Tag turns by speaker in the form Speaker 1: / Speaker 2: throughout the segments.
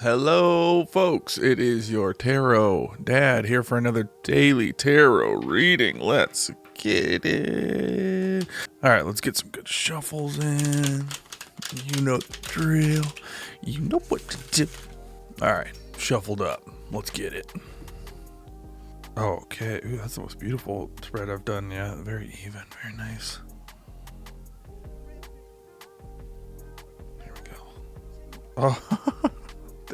Speaker 1: Hello, folks. It is your tarot dad here for another daily tarot reading. Let's get it. All right, let's get some good shuffles in. You know the drill. You know what to do. All right, shuffled up. Let's get it. Okay, ooh, that's the most beautiful spread I've done. Yeah, very even, very nice. Here we go. Oh.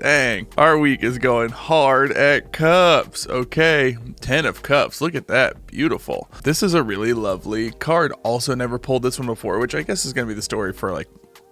Speaker 1: Dang, our week is going hard at cups. Okay, 10 of cups. Look at that. Beautiful. This is a really lovely card. Also never pulled this one before, which I guess is going to be the story for like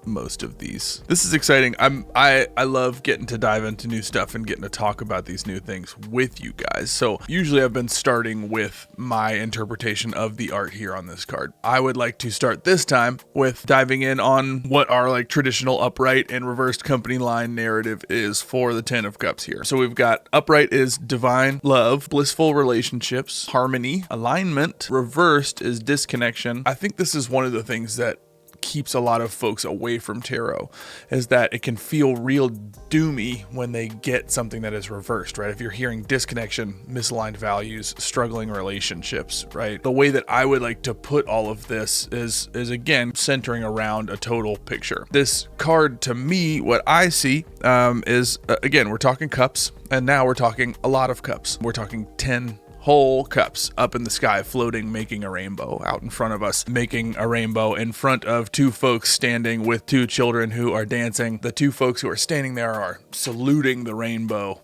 Speaker 1: most of these. This is exciting. I love getting to dive into new stuff and getting to talk about these new things with you guys. So usually I've been starting with my interpretation of the art here on this card. I would like to start this time with diving in on what our like traditional upright and reversed company line narrative is for the 10 of cups here. So we've got upright is divine love, blissful relationships, harmony, alignment. Reversed is disconnection. I think this is one of the things that keeps a lot of folks away from tarot, is that it can feel real doomy when they get something that is reversed, right? If you're hearing disconnection, misaligned values, struggling relationships, right? The way that I would like to put all of this is again centering around a total picture. This card, to me, what I see is again, we're talking cups, and now we're talking a lot of cups. We're talking 10 whole cups up in the sky, floating, making a rainbow out in front of us, making a rainbow in front of two folks standing with two children who are dancing. The two folks who are standing there are saluting the rainbow.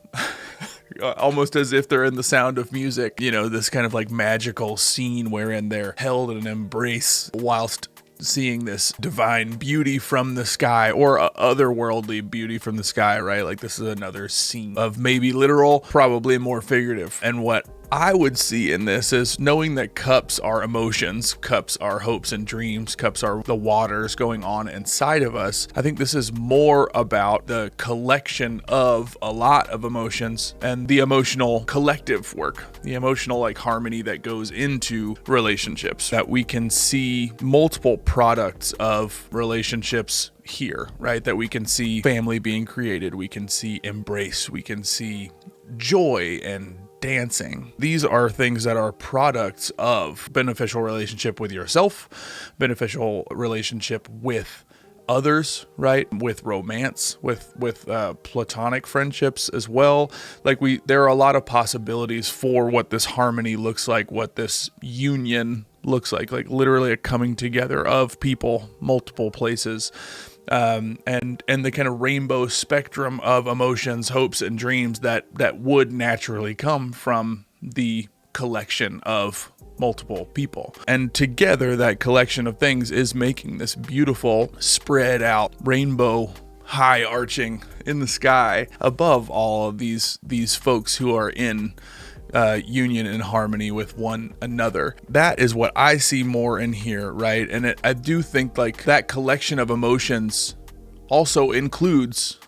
Speaker 1: Almost as if they're in The Sound of Music, you know, this kind of like magical scene wherein they're held in an embrace whilst seeing this divine beauty from the sky, or otherworldly beauty from the sky, right? Like this is another scene of maybe literal, probably more figurative. And what I would see in this is knowing that cups are emotions, cups are hopes and dreams, cups are the waters going on inside of us. I think this is more about the collection of a lot of emotions and the emotional collective work, the emotional like harmony that goes into relationships, that we can see multiple products of relationships here, right? That we can see family being created, we can see embrace, we can see joy and dancing. These are things that are products of beneficial relationship with yourself, beneficial relationship with others, right? With romance, with platonic friendships as well. Like there are a lot of possibilities for what this harmony looks like, what this union looks like literally a coming together of people, multiple places. And the kind of rainbow spectrum of emotions, hopes, and dreams that would naturally come from the collection of multiple people. And together, that collection of things is making this beautiful, spread out rainbow, high arching in the sky above all of these folks who are in union and harmony with one another. That is what I see more in here, right? And I do think like that collection of emotions also includes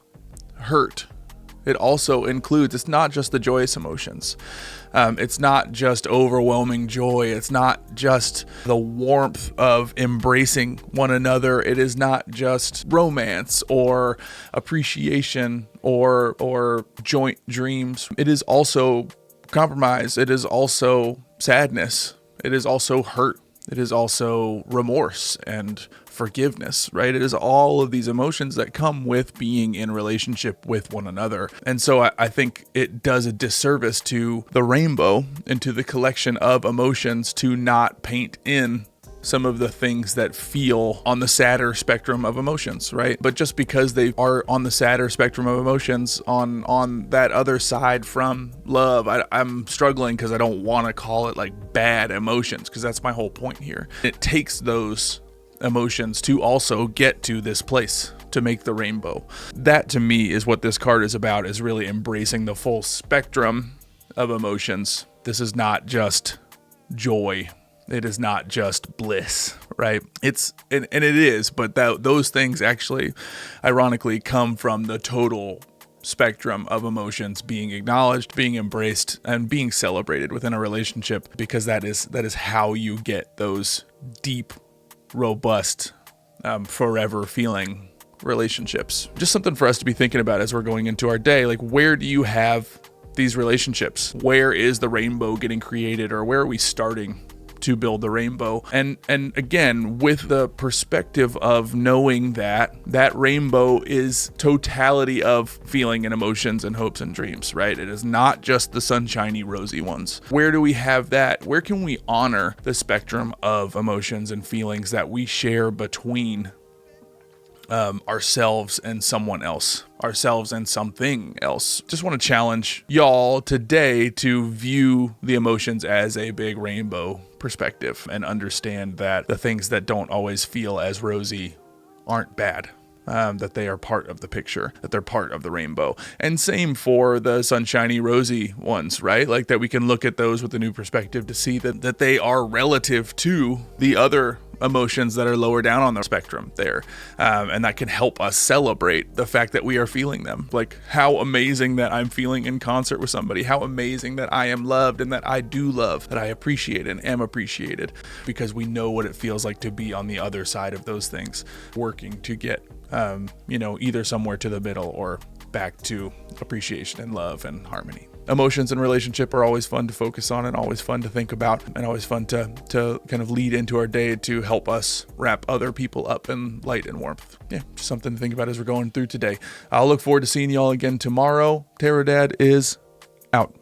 Speaker 1: hurt. It also includes, it's not just the joyous emotions. It's not just overwhelming joy. It's not just the warmth of embracing one another. It is not just romance or appreciation or joint dreams. It is also compromise. It is also sadness. It is also hurt. It is also remorse and forgiveness, right? It is all of these emotions that come with being in relationship with one another. And so I think it does a disservice to the rainbow and to the collection of emotions to not paint in some of the things that feel on the sadder spectrum of emotions, right? But just because they are on the sadder spectrum of emotions on that other side from love, I'm struggling because I don't want to call it like bad emotions, because that's my whole point here. It takes those emotions to also get to this place to make the rainbow. That to me is what this card is about, is really embracing the full spectrum of emotions. This is not just joy. It is not just bliss, right? And it is, but those things actually, ironically, come from the total spectrum of emotions being acknowledged, being embraced, and being celebrated within a relationship, because that is how you get those deep, robust, forever feeling relationships. Just something for us to be thinking about as we're going into our day. Like, where do you have these relationships? Where is the rainbow getting created, or where are we starting to build the rainbow? And again, with the perspective of knowing that rainbow is totality of feeling and emotions and hopes and dreams, right? It is not just the sunshiny, rosy ones. Where do we have that? Where can we honor the spectrum of emotions and feelings that we share between ourselves and someone else, ourselves and something else? Just want to challenge y'all today to view the emotions as a big rainbow perspective and understand that the things that don't always feel as rosy aren't bad. That they are part of the picture, that they're part of the rainbow. And same for the sunshiny, rosy ones, right? Like, that we can look at those with a new perspective to see that they are relative to the other emotions that are lower down on the spectrum there. And that can help us celebrate the fact that we are feeling them. Like, how amazing that I'm feeling in concert with somebody. How amazing that I am loved and that I do love, that I appreciate and am appreciated, because we know what it feels like to be on the other side of those things, working to get either somewhere to the middle or back to appreciation and love and harmony. Emotions and relationship are always fun to focus on and always fun to think about and always fun to kind of lead into our day to help us wrap other people up in light and warmth. Yeah, just something to think about as we're going through today. I'll look forward to seeing y'all again tomorrow. Tarot Dad is out.